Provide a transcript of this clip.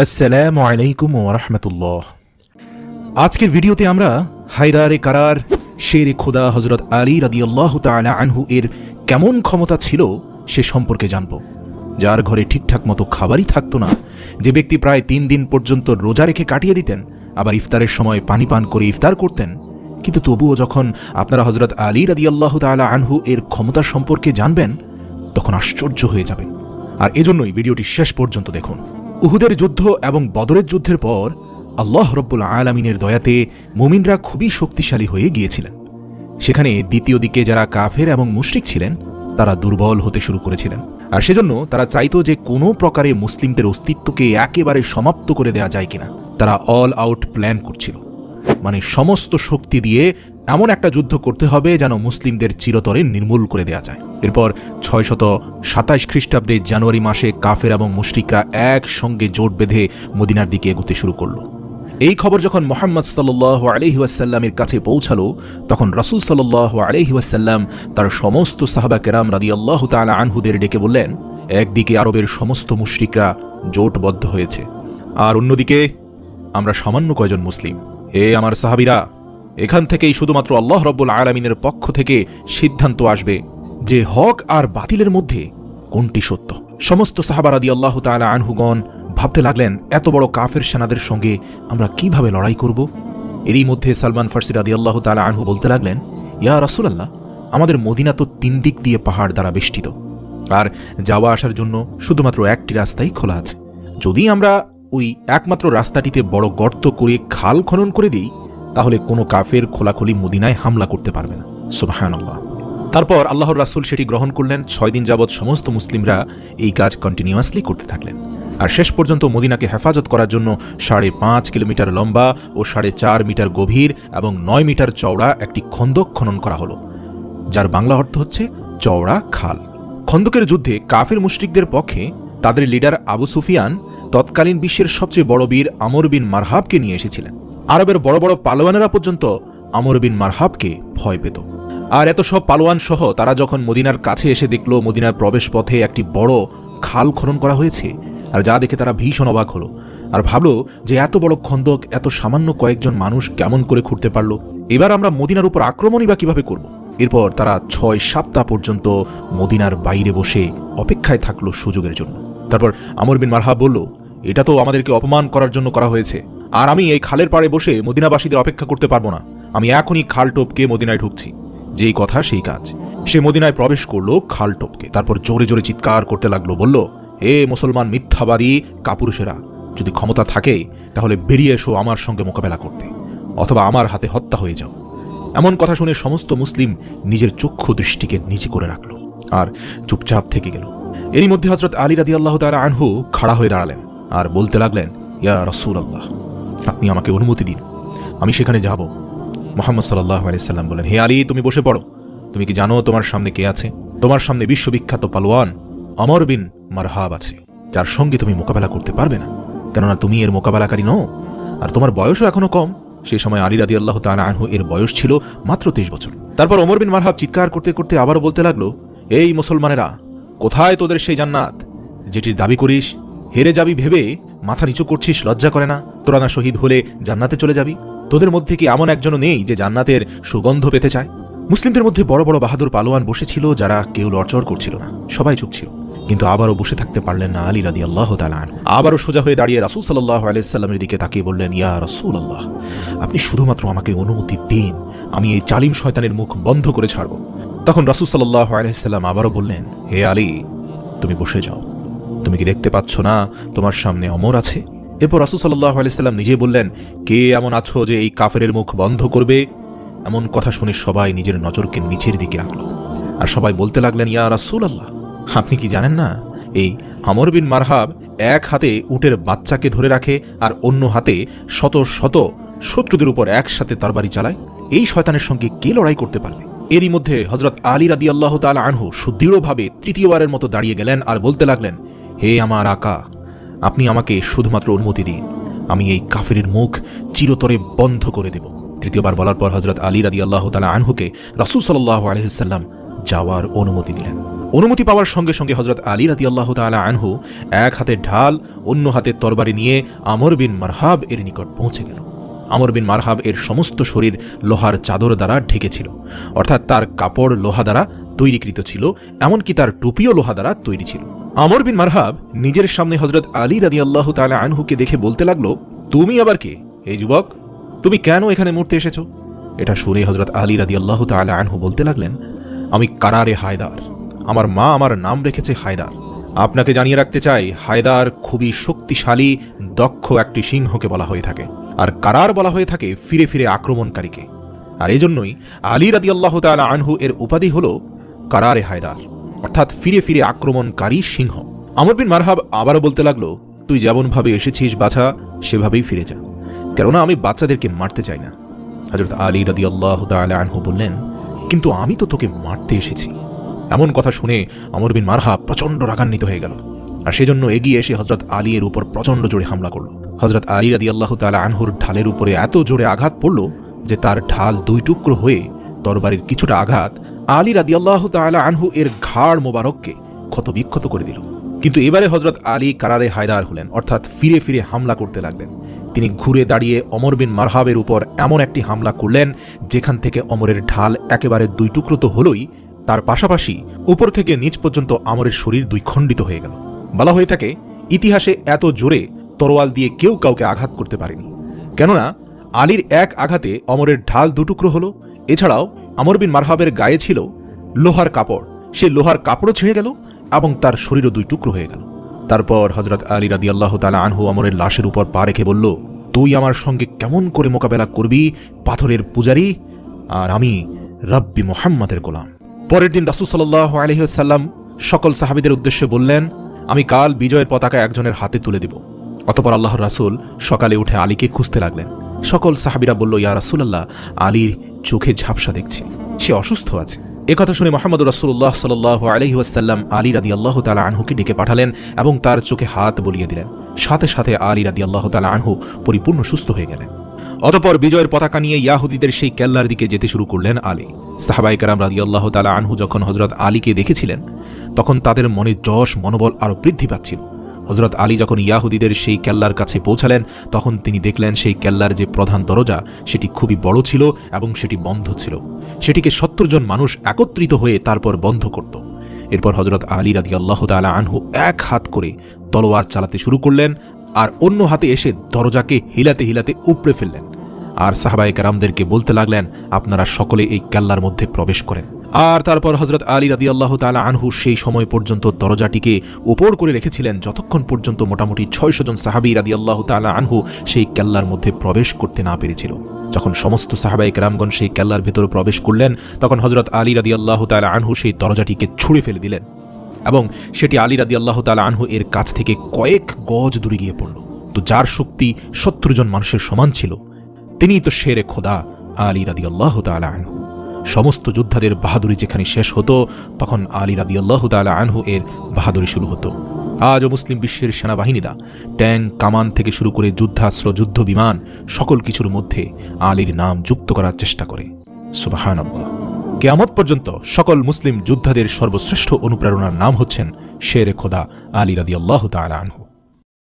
আসসালামু আলাইকুম ওয়া রাহমাতুল্লাহ। আজকের ভিডিওতে আমরা হায়দারে কারার শেরে খোদা হযরত আলী রাদিয়াল্লাহু তাআলা আনহু এর কেমন ক্ষমতা ছিল সে সম্পর্কে জানব। যার ঘরে ঠিকঠাক মতো খাবারই থাকতো না, যে ব্যক্তি প্রায় ৩ দিন পর্যন্ত রোজা রেখে কাটিয়ে দিতেন, আবার ইফতারের সময় পানি পান করে ইফতার করতেন, কিন্তু তবুও যখন আপনারা হযরত আলী রাদিয়াল্লাহু তাআলা আনহু এর ক্ষমতা সম্পর্কে জানবেন তখন আশ্চর্য হয়ে যাবেন। আর এজন্যই ভিডিওটি শেষ পর্যন্ত দেখুন। উহুদের যুদ্ধ এবং বদরের যুদ্ধের পর আল্লাহ রব্বুল আলামিনের দয়াতে মুমিনরা খুবই শক্তিশালী হয়ে গিয়েছিলেন। সেখানে দ্বিতীয় দিকে যারা কাফের এবং মুশরিক ছিলেন তারা দুর্বল হতে শুরু করেছিলেন, আর সেজন্য তারা চাইতো যে কোনো প্রকারে মুসলিমদের অস্তিত্বকে একেবারে সমাপ্ত করে দেয়া যায় কিনা। তারা অল আউট প্ল্যান করছিল, মানে সমস্ত শক্তি দিয়ে এমন একটা যুদ্ধ করতে হবে যেন মুসলিমদের চিরতরে নির্মূল করে দেয়া যায়। এরপর ৬২৭ খ্রিস্টাব্দে জানুয়ারি মাসে কাফের এবং মুশরিকরা একসঙ্গে জোট বেঁধে মদিনার দিকে এগোতে শুরু করল। এই খবর যখন মুহাম্মদ সাল্লাল্লাহু আলাইহি ওয়াসাল্লামের কাছে পৌঁছালো তখন রাসূল সাল্লাল্লাহু আলাইহি ওয়াসাল্লাম তার সমস্ত সাহাবা কেরাম রাদিয়াল্লাহু তাআলা আনহুদের ডেকে বললেন, একদিকে আরবের সমস্ত মুশরিকরা জোটবদ্ধ হয়েছে, আর অন্যদিকে আমরা সামান্য কয়জন মুসলিম। হে আমার সাহাবীরা, এখান থেকেই শুধুমাত্র আল্লাহ রব্বুল আলামিনের পক্ষ থেকে সিদ্ধান্ত আসবে যে হক আর বাতিলের মধ্যে কোনটি সত্য। সমস্ত সাহাবা রাদিয়াল্লাহু তাআলা আনহুগণ ভাবতে লাগলেন, এত বড় কাফের সেনাদের সঙ্গে আমরা কিভাবে লড়াই করব। এরই মধ্যে সালমান ফারসি রাদিয়াল্লাহু তাআলা আনহু বলতে লাগলেন, ইয়া রাসূলুল্লাহ, আমাদের মদিনা তো ৩ দিক দিয়ে পাহাড় দ্বারা বেষ্টিত, আর যাওয়া আসার জন্য শুধুমাত্র একটি রাস্তাই খোলা আছে। যদি আমরা ওই একমাত্র রাস্তাটিতে বড় গর্ত করে খাল খনন করে দিই তাহলে কোনো কাফের খোলাখুলি মদিনায় হামলা করতে পারবে না। সুবহানাল্লাহ। তারপর আল্লাহর রাসূল সেটি গ্রহণ করলেন। ৬ দিন যাবৎ সমস্ত মুসলিমরা এই কাজ কন্টিনিউয়াসলি করতে থাকলেন, আর শেষ পর্যন্ত মদিনাকে হেফাজত করার জন্য ৫.৫ কিলোমিটার লম্বা ও ৪.৫ মিটার গভীর এবং ৯ মিটার চওড়া একটি খন্দক খনন করা হলো, যার বাংলা অর্থ হচ্ছে চওড়া খাল। খন্দকের যুদ্ধে কাফের মুশরিকদের পক্ষে তাদের লিডার আবু সুফিয়ান তৎকালীন বিশ্বের সবচেয়ে বড় বীর আমর বিন মারহাবকে নিয়ে এসেছিলেন। আরবের বড় বড় পালোয়ানেরা পর্যন্ত আমর বিন মারহাবকে ভয় পেত। আর এত সব পালোয়ান সহ তারা যখন মদিনার কাছে এসে দেখল মদিনার প্রবেশ পথে একটি বড় খাল খনন করা হয়েছে, আর যা দেখে তারা ভীষণ অবাক হলো আর ভাবল যে এত বড় খন্দক এত সামান্য কয়েকজন মানুষ কেমন করে খুঁড়তে পারল। এবার আমরা মদিনার উপর আক্রমণই বা কিভাবে করব। এরপর তারা ৬ সপ্তাহ পর্যন্ত মদিনার বাইরে বসে অপেক্ষায় থাকলো সুযোগের জন্য। তারপর আমর বিন মারহাব বলল, এটা তো আমাদেরকে অপমান করার জন্য করা হয়েছে, আর আমি এই খালের পাড়ে বসে মদিনাবাসীদের অপেক্ষা করতে পারবো না। আমি এখনই খাল টপকে মদিনায় ঢুকছি। যেই কথা সেই কাজ। সে মদিনায় প্রবেশ করলো খাল টপকে, তারপর জোরে জোরে চিৎকার করতে লাগলো, বলল, হে মুসলমান মিথ্যাবাদী কাপুরুষেরা, যদি ক্ষমতা থাকে তাহলে বেরিয়ে এসো আমার সঙ্গে মোকাবেলা করতে, অথবা আমার হাতে হত্যা হয়ে যাও। এমন কথা শুনে সমস্ত মুসলিম নিজের চক্ষু দৃষ্টিকে নিচে করে রাখল আর চুপচাপ থেকে গেল। এরই মধ্যে হযরত আলী রাদিয়াল্লাহু তাআলা আনহু খাড়া হয়ে দাঁড়ালেন আর বলতে লাগলেন, ইয়া রাসূলুল্লাহ, আপনি আমাকে অনুমতি দিন, আমি সেখানে যাব। মুহাম্মদ সাল্লাল্লাহু আলাইহি সাল্লাম বলেন, হে আলী, তুমি বসে পড়ো। তুমি কি জানো তোমার সামনে কে আছে? তোমার সামনে বিশ্ববিখ্যাত পালোয়ান আমর বিন মারহাব আছে, যার সঙ্গে তুমি মোকাবেলা করতে পারবে না, কেননা তুমি এর মোকাবেলাকারী নও, আর তোমার বয়সও এখনো কম। সেই সময় আলী রাদিয়াল্লাহু তাআলা আনহু এর বয়স ছিল মাত্র 23 বছর। তারপর ওমর বিন মারহাব চিৎকার করতে করতে আবারও বলতে লাগলো, এই মুসলমানেরা, কোথায় তোদের সেই জান্নাত যেটির দাবি করিস? হেরে যাবি ভেবে মাথা নিচু করছিস, লজ্জা করে না? তোরা না শহীদ হলে জান্নাতে চলে যাবি? তোদের মধ্যে কি এমন একজনও নেই যে জান্নাতের সুগন্ধ পেতে চায়? মুসলিমদের মধ্যে বড় বড় বাহাদুর পালোয়ান বসেছিল, যারা কেউ লড়চড় করছিল না, সবাই চুপ ছিল। কিন্তু আবারও বসে থাকতে পারলেন না আলী রাদিয়াল্লাহু তাআলা আনহু। আবারও সোজা হয়ে দাঁড়িয়ে রাসূল সাল্লাল্লাহু আলাইহি সাল্লামের দিকে তাকিয়ে বললেন, ইয়া রাসূলুল্লাহ, আপনি শুধুমাত্র আমাকে অনুমতি দিন, আমি এই জালিম শয়তানের মুখ বন্ধ করে ছাড়ব। তখন রাসূল সাল্লাল্লাহু আলাইহি সাল্লাম আবারও বললেন, হে আলী, তুমি বসে যাও। তুমি কি দেখতে পাচ্ছ না তোমার সামনে অমর আছে? এরপর রাসূল সাল্লাল্লাহু আলাইহি সাল্লাম নিজে বললেন, কে এমন আছো যে এই কাফেরের মুখ বন্ধ করবে? এমন কথা শুনে সবাই নিজের নজরকে নিচের দিকে রাখল, আর সবাই বলতে লাগলেন, ইয়া রাসূলুল্লাহ, আপনি কি জানেন না এই আমর বিন মারহাব এক হাতে উটের বাচ্চাকে ধরে রাখে আর অন্য হাতে শত শত শত্রুদের উপর একসাথে তরবারি চালায়? এই শয়তানের সঙ্গে কে লড়াই করতে পারবে? এরই মধ্যে হযরত আলী রাদিয়াল্লাহু তাআলা আনহু সুদৃঢ়ভাবে তৃতীয়বারের মতো দাঁড়িয়ে গেলেন আর বলতে লাগলেন, হে আমার আকা, আপনি আমাকে শুধুমাত্র অনুমতি দিন, আমি এই কাফেরের মুখ চিরতরে বন্ধ করে দেব। তৃতীয়বার বলার পর হযরত আলী রাদিয়াল্লাহু তাআলা আনহুকে রাসূল সাল্লাল্লাহু আলাইহি সাল্লাম যাওয়ার অনুমতি দিলেন। অনুমতি পাওয়ার সঙ্গে সঙ্গে হযরত আলী রাদিয়াল্লাহু তাআলা আনহু এক হাতে ঢাল অন্য হাতে তরবারি নিয়ে আমর বিন মারহাব এর নিকট পৌঁছে গেল। আমর বিন মারহাব এর সমস্ত শরীর লোহার চাদর দ্বারা ঢেকেছিল, অর্থাৎ তার কাপড় লোহা দ্বারা তৈরিকৃত ছিল, এমনকি তার টুপিও লোহা দ্বারা তৈরি ছিল। আমর বিন মারহাব নিজের সামনে হযরত আলী রাদিয়াল্লাহু তাআলা আনহুকে দেখে বলতে লাগলো, তুমি আবার কে? এই যুবক, তুমি কেন এখানে মরতে এসেছো? এটা শুনে হযরত আলী রাদিয়াল্লাহু তাআলা আনহু বলতে লাগলেন, আমি কারারে হায়দার, আমার মা আমার নাম রেখেছে হায়দার। আপনাকে জানিয়ে রাখতে চাই, হায়দার খুবই শক্তিশালী দক্ষ একটি সিংহকে বলা হয়ে থাকে, আর কারার বলা হয়ে থাকে ফিরে ফিরে আক্রমণকারীকে। আর এই জন্যই আলী রাদিয়াল্লাহু তাআলা আনহু এর উপাধি হল কারারে হায়দার, অর্থাৎ ফিরে ফিরে আক্রমণকারী সিংহ। আমর বিন মারহাব আবারও বলতে লাগলো, তুই যেমনভাবে এসেছিস বাছা, সেভাবেই ফিরে যা, কেননা আমি বাচ্চাদেরকে মারতে চাই না। হযরত আলী রাদিয়াল্লাহু তাআলা আনহু বললেন, কিন্তু আমি তো তোকে মারতে এসেছি। এমন কথা শুনে আমর বিন মারহাব প্রচণ্ড রাগান্বিত হয়ে গেল, আর সেজন্য এগিয়ে এসে হযরত আলী এর উপর প্রচণ্ড জোরে হামলা করল। হযরত আলী রাদিয়াল্লাহু তাআলা আনহুর ঢালের উপরে এত জোরে আঘাত পড়ল যে তার ঢাল দুই টুকরো হয়ে তরবারির কিছুটা আঘাত আলী রাদিয়াল্লাহু তাআলা আনহু এর ঘাড় মোবারককে ক্ষতবিক্ষত করে দিল। কিন্তু এবারে হযরত আলী কারারে হায়দার হলেন, অর্থাৎ ফিরে ফিরে হামলা করতে লাগলেন। তিনি ঘুরে দাঁড়িয়ে অমর বিন মারহাবের উপর এমন একটি হামলা করলেন যেখান থেকে অমরের ঢাল একেবারে দুই টুকরো তো হলোই, তার পাশাপাশি উপর থেকে নিচ পর্যন্ত আমরের শরীর দুই খণ্ডিত হয়ে গেল। বলা হয়ে থাকে, ইতিহাসে এত জোরে তরোয়াল দিয়ে কেউ কাউকে আঘাত করতে পারেনি, কেননা আলীর এক আঘাতে অমরের ঢাল দুটুকরো হলো। এছাড়াও আমর বিন মারহাবের গায়ে ছিল লোহার কাপড়, সে লোহার কাপড়ও ছিঁড়ে গেল এবং তার শরীরও দুই টুকরো হয়ে গেল। তারপর হযরত আলী রাদিয়াল্লাহু তাআলা আনহু আমরের লাশের উপর পা রেখে বলল, তুই আমার সঙ্গে কেমন করে মোকাবেলা করবি, পাথরের পূজারী, আর আমি রব্বি মুহাম্মাদের গোলাম। পরের দিন রাসূল সাল্লাল্লাহু আলাইহি ওয়াসাল্লাম সকল সাহাবীদের উদ্দেশ্যে বললেন, আমি কাল বিজয়ের পতাকা একজনের হাতে তুলে দিব। অতঃপর আল্লাহর রাসূল সকালে উঠে আলীকে খুঁজতে লাগলেন। সকল সাহাবীরা বলল, ইয়া রাসূলুল্লাহ, আলীর চোখে ঝাপসা দেখছি, সে অসুস্থ আছে। একথা শুনে মুহাম্মদুর রাসূলুল্লাহ সাল্লাল্লাহু আলাইহি ওয়াসাল্লাম আলী রাদিয়াল্লাহু তাআলা আনহুকে ডেকে পাঠালেন এবং তার চোখে হাত বুলিয়ে দিলেন। সাথে সাথে আলী রাদিয়াল্লাহু তাআলা আনহু পরিপূর্ণ সুস্থ হয়ে গেলেন। অতঃপর বিজয়ের পতাকা নিয়ে ইয়াহুদীদের সেই কেল্লার দিকে যেতে শুরু করলেন আলী। সাহাবায়ে কেরাম রাদিয়াল্লাহু তাআলা আনহু যখন হযরত আলীকে দেখেছিলেন, তখন তাদের মনে যশ মনোবল আরও বৃদ্ধি পাচ্ছিল। হযরত আলী যখন ইয়াহুদীদের সেই কেল্লার কাছে পৌঁছালেন, তখন তিনি দেখলেন সেই কেল্লার যে প্রধান দরজা সেটি খুবই বড় ছিল এবং সেটি বন্ধ ছিল। সেটিকে ৭০ জন মানুষ একত্রিত হয়ে তারপর বন্ধ করত। এরপর হযরত আলী রাদিয়াল্লাহু তাআলা আনহু এক হাত করে তলোয়ার চালাতে শুরু করলেন, আর অন্য হাতে এসে দরজাকে হিলাতে হিলাতে উপড়ে ফেললেন। আর সাহাবায়ে কেরামদেরকে বলতে লাগলেন, আপনারা সকলে এই কেল্লার মধ্যে প্রবেশ করেন। আর তারপর হযরত আলী রাদিয়াল্লাহু তাআলা আনহু সেই সময় পর্যন্ত দরজাটিকে উপর করে রেখেছিলেন যতক্ষণ পর্যন্ত মোটামুটি ৬০০ জন সাহাবী রাদিয়াল্লাহু তাআলা আনহু সেই কেল্লার মধ্যে প্রবেশ করতে না পেরেছিল। যখন সমস্ত সাহাবায়ে কেরামগণ সেই কেল্লার ভেতরে প্রবেশ করলেন, তখন হযরত আলী রাদিয়াল্লাহু তাআলা আনহু সেই দরজাটিকে ছুঁড়ে ফেলে দিলেন এবং সেটি আলী রাদিয়াল্লাহু তাআলা আনহু এর কাছ থেকে কয়েক গজ দূরে গিয়ে পড়ল। তো যার শক্তি ৭০ জন মানুষের সমান ছিল, তিনিই তো শেরে খোদা আলী রাদিয়াল্লাহু তাআলা আনহু। সমস্ত যোদ্ধাদের বাহাদুরি যেখানে শেষ হতো, তখন আলী রাদিয়াল্লাহু তাআলা আনহু এর বাহাদুরি শুরু হতো। আজও মুসলিম বিশ্বের সেনাবাহিনীরা ট্যাঙ্ক, কামান থেকে শুরু করে যুদ্ধাস্ত্র, যুদ্ধ বিমান সকল কিছুর মধ্যে আলীর নাম যুক্ত করার চেষ্টা করে। সুবহানাল্লাহ। কিয়ামত পর্যন্ত সকল মুসলিম যোদ্ধাদের সর্বশ্রেষ্ঠ অনুপ্রেরণার নাম হচ্ছেন শেরে খোদা আলী রাদিয়াল্লাহু তাআলা আনহু।